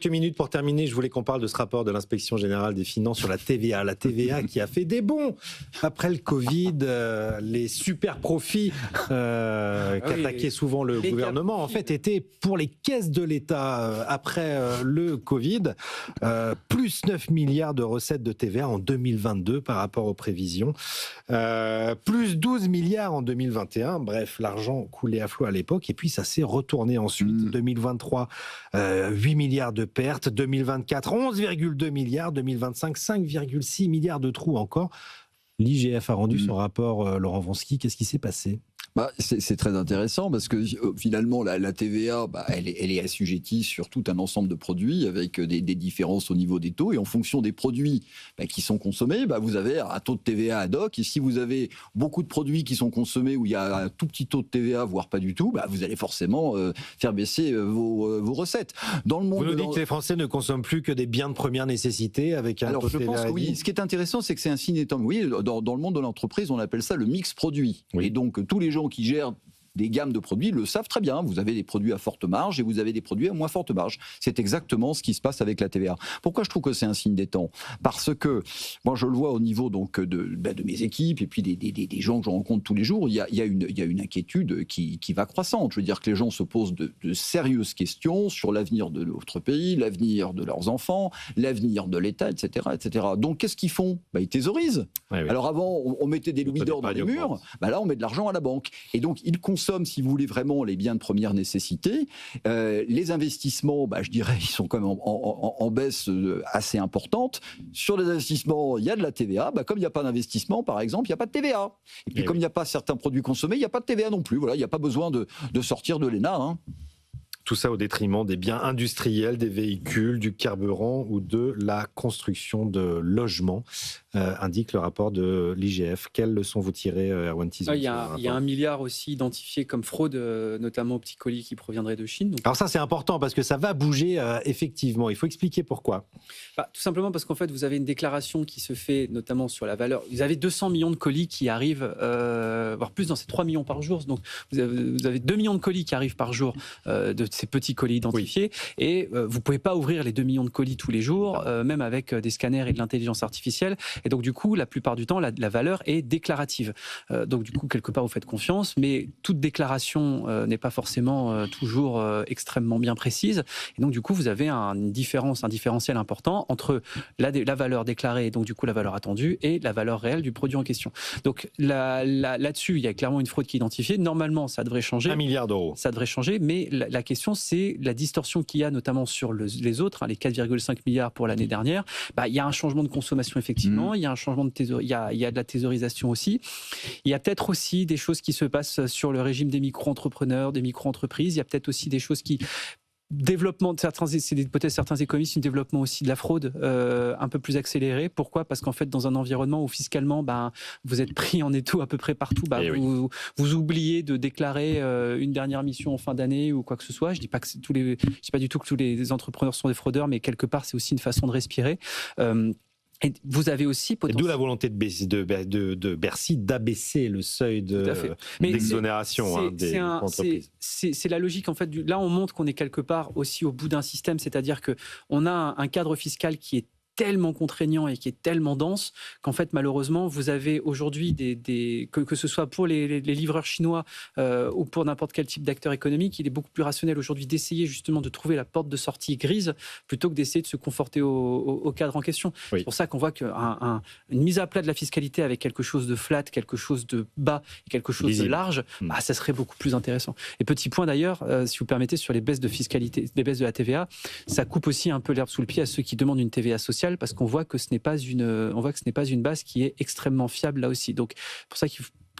Quelques minutes pour terminer, je voulais qu'on parle de ce rapport de l'Inspection Générale des Finances sur la TVA. La TVA qui a fait des bonds après le Covid, les super profits qu'attaquait souvent le gouvernement, en fait, étaient pour les caisses de l'État après le Covid, plus 9 milliards de recettes de TVA en 2022 par rapport aux prévisions, plus 12 milliards en 2021. Bref, l'argent coulait à flot à l'époque et puis ça s'est retourné ensuite. 2023, 8 milliards de pertes, 2024, 11,2 milliards, 2025, 5,6 milliards de trous encore. L'IGF a rendu son rapport, Laurent Wronski. Qu'est-ce qui s'est passé ? C'est très intéressant parce que finalement la TVA elle est assujettie sur tout un ensemble de produits avec des différences au niveau des taux, et en fonction des produits qui sont consommés, vous avez un taux de TVA ad hoc, et si vous avez beaucoup de produits qui sont consommés où il y a un tout petit taux de TVA, voire pas du tout, vous allez forcément faire baisser vos recettes. Dans le monde, vous nous dites que les Français ne consomment plus que des biens de première nécessité avec un taux de TVA. Alors je pense que oui. Ce qui est intéressant, c'est que c'est un signe étant. Oui, dans le monde de l'entreprise, on appelle ça le mix produit. Oui. Et donc tous les gens qui gèrent des gammes de produits le savent très bien. Vous avez des produits à forte marge et vous avez des produits à moins forte marge. C'est exactement ce qui se passe avec la TVA. Pourquoi je trouve que c'est un signe des temps ? Parce que moi je le vois au niveau donc de mes équipes et puis des gens que je rencontre tous les jours. Il y a une inquiétude qui va croissante. Je veux dire que les gens se posent de sérieuses questions sur l'avenir de notre pays, l'avenir de leurs enfants, l'avenir de l'État, etc., etc. Donc qu'est-ce qu'ils font ? Ils thésaurisent. Oui. Alors avant on mettait des louis d'or dans les murs. Là on met de l'argent à la banque. Et donc ils consomment, si vous voulez, vraiment les biens de première nécessité. Les investissements, je dirais, ils sont quand même en baisse assez importante. Sur les investissements, il y a de la TVA. Comme il n'y a pas d'investissement, par exemple, il n'y a pas de TVA. Et puis, comme il n'y a pas certains produits consommés, il n'y a pas de TVA non plus. Voilà, il n'y a pas besoin de sortir de l'ENA. Tout ça au détriment des biens industriels, des véhicules, du carburant ou de la construction de logements, indique le rapport de l'IGF. Quelles leçons vous tirez, Erwan Tison ? Il y a 1 milliard aussi identifié comme fraude, notamment aux petits colis qui proviendraient de Chine. Alors ça, c'est important parce que ça va bouger effectivement. Il faut expliquer pourquoi. Tout simplement parce qu'en fait, vous avez une déclaration qui se fait notamment sur la valeur. Vous avez 200 millions de colis qui arrivent, voire plus, dans ces 3 millions par jour. Donc vous avez 2 millions de colis qui arrivent par jour de ces petits colis identifiés, et vous ne pouvez pas ouvrir les 2 millions de colis tous les jours, même avec des scanners et de l'intelligence artificielle, et donc du coup la plupart du temps la valeur est déclarative, donc du coup quelque part vous faites confiance, mais toute déclaration n'est pas forcément toujours extrêmement bien précise, et donc du coup vous avez un différentiel important entre la valeur déclarée, et donc du coup la valeur attendue, et la valeur réelle du produit en question. Donc là-dessus il y a clairement une fraude qui est identifiée. Normalement ça devrait changer, 1 milliard d'euros, ça devrait changer, mais la question c'est la distorsion qu'il y a notamment sur les autres, les 4,5 milliards pour l'année dernière. Il y a un changement de consommation effectivement, il y a un changement de il y a de la thésaurisation aussi. Il y a peut-être aussi des choses qui se passent sur le régime des micro-entrepreneurs, des micro-entreprises. Il y a peut-être aussi des choses qui développement de c'est l'hypothèse de certains économistes, un développement aussi de la fraude un peu plus accéléré. Pourquoi ? Parce qu'en fait, dans un environnement où fiscalement, vous êtes pris en étau à peu près partout, vous oubliez de déclarer une dernière mission en fin d'année ou quoi que ce soit. Je dis pas du tout que tous les entrepreneurs sont des fraudeurs, mais quelque part, c'est aussi une façon de respirer. Et vous avez aussi d'où la volonté de Bercy d'abaisser le seuil d'exonération des entreprises. C'est la logique en fait. Là, on montre qu'on est quelque part aussi au bout d'un système, c'est-à-dire que on a un cadre fiscal qui est tellement contraignant et qui est tellement dense qu'en fait malheureusement vous avez aujourd'hui que ce soit pour les livreurs chinois ou pour n'importe quel type d'acteur économique, il est beaucoup plus rationnel aujourd'hui d'essayer justement de trouver la porte de sortie grise plutôt que d'essayer de se conforter au cadre en question. Oui. C'est pour ça qu'on voit qu'une mise à plat de la fiscalité avec quelque chose de flat, quelque chose de bas et quelque chose de large, ça serait beaucoup plus intéressant. Et petit point d'ailleurs, si vous permettez, sur les baisses de fiscalité, les baisses de la TVA, ça coupe aussi un peu l'herbe sous le pied à ceux qui demandent une TVA sociale, parce qu'on voit que ce n'est pas une base qui est extrêmement fiable là aussi. Donc, pour ça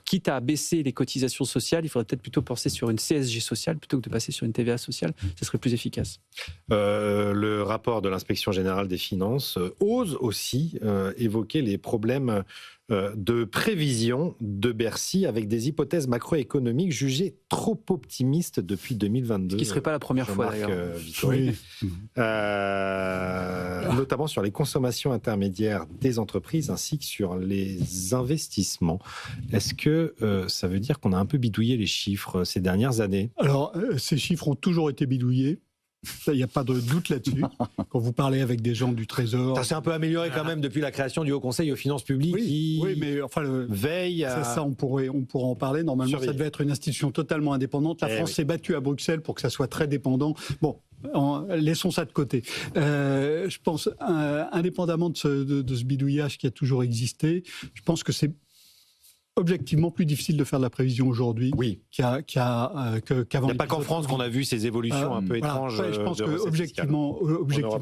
quitte à baisser les cotisations sociales, il faudrait peut-être plutôt penser sur une CSG sociale plutôt que de passer sur une TVA sociale. Ce serait plus efficace. Le rapport de l'Inspection Générale des Finances ose aussi évoquer les problèmes de prévision de Bercy avec des hypothèses macroéconomiques jugées trop optimistes depuis 2022. Ce qui ne serait pas la première fois d'ailleurs. Oui. Notamment sur les consommations intermédiaires des entreprises ainsi que sur les investissements. Est-ce que ça veut dire qu'on a un peu bidouillé les chiffres ces dernières années ? Alors, ces chiffres ont toujours été bidouillés. Il n'y a pas de doute là-dessus. Quand vous parlez avec des gens du Trésor... Ça s'est un peu amélioré quand même depuis la création du Haut Conseil aux finances publiques qui mais enfin, veille à... Ça, on pourra en parler. Normalement, ça devait être une institution totalement indépendante. La France s'est battue à Bruxelles pour que ça soit très dépendant. Bon, laissons ça de côté. Je pense, indépendamment de ce bidouillage qui a toujours existé, je pense que c'est objectivement plus difficile de faire de la prévision aujourd'hui qu'avant. Il n'y a pas qu'en France qu'on a vu ces évolutions un peu étranges. Je pense qu'objectivement,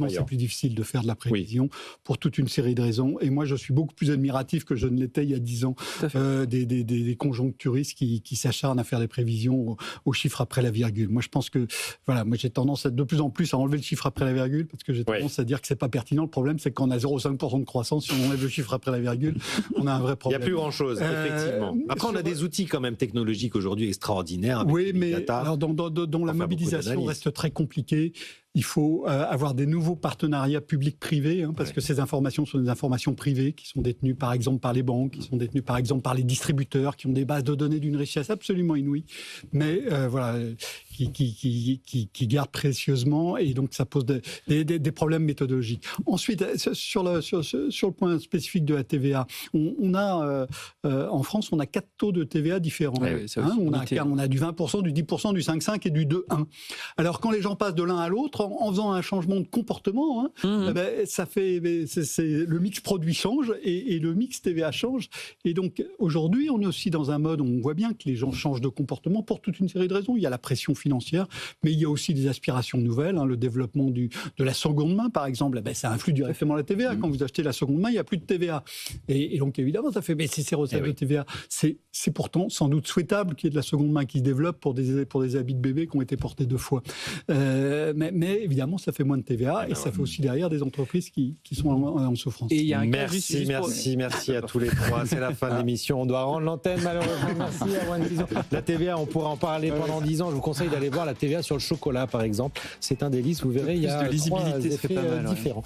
c'est plus difficile de faire de la prévision pour toute une série de raisons. Et moi, je suis beaucoup plus admiratif que je ne l'étais il y a 10 ans des conjoncturistes qui s'acharnent à faire des prévisions aux chiffres après la virgule. Moi, je pense que moi, j'ai tendance de plus en plus à enlever le chiffre après la virgule parce que j'ai tendance à dire que c'est pas pertinent. Le problème, c'est qu'on a 0,5% de croissance. Si on enlève le chiffre après la virgule, on a un vrai problème. Il n'y a plus grand-chose, effectivement. Après, on a des outils quand même technologiques aujourd'hui extraordinaires. Oui, mais alors, dont la mobilisation reste très compliquée. Il faut avoir des nouveaux partenariats publics-privés, parce que ces informations sont des informations privées qui sont détenues par exemple par les banques, qui sont détenues par exemple par les distributeurs, qui ont des bases de données d'une richesse absolument inouïe, mais qui gardent précieusement, et donc ça pose des problèmes méthodologiques. Ensuite, sur le point spécifique de la TVA, on a en France, on a 4 taux de TVA différents. On a du 20%, du 10%, du 5,5 et du 2,1. Alors quand les gens passent de l'un à l'autre, en faisant un changement de comportement, ça fait, le mix produit change et le mix TVA change. Et donc aujourd'hui, on est aussi dans un mode où on voit bien que les gens changent de comportement pour toute une série de raisons. Il y a la pression financière, mais il y a aussi des aspirations nouvelles. Le développement de la seconde main, par exemple, ça influe directement la TVA. Quand vous achetez la seconde main, il n'y a plus de TVA. Et donc évidemment, ça fait baisser ces recettes de TVA. C'est pourtant sans doute souhaitable qu'il y ait de la seconde main qui se développe pour des habits de bébé qui ont été portés 2 fois. Mais évidemment, ça fait moins de TVA et ça fait aussi derrière des entreprises qui sont en souffrance. Et il y a un merci à tous les trois. C'est la fin de l'émission. On doit rendre l'antenne, malheureusement. Merci à moins de 10 ans. La TVA, on pourra en parler pendant 10 ans. Je vous conseille d'aller voir la TVA sur le chocolat, par exemple. C'est un délice. Vous verrez, il y a 3 effets différents.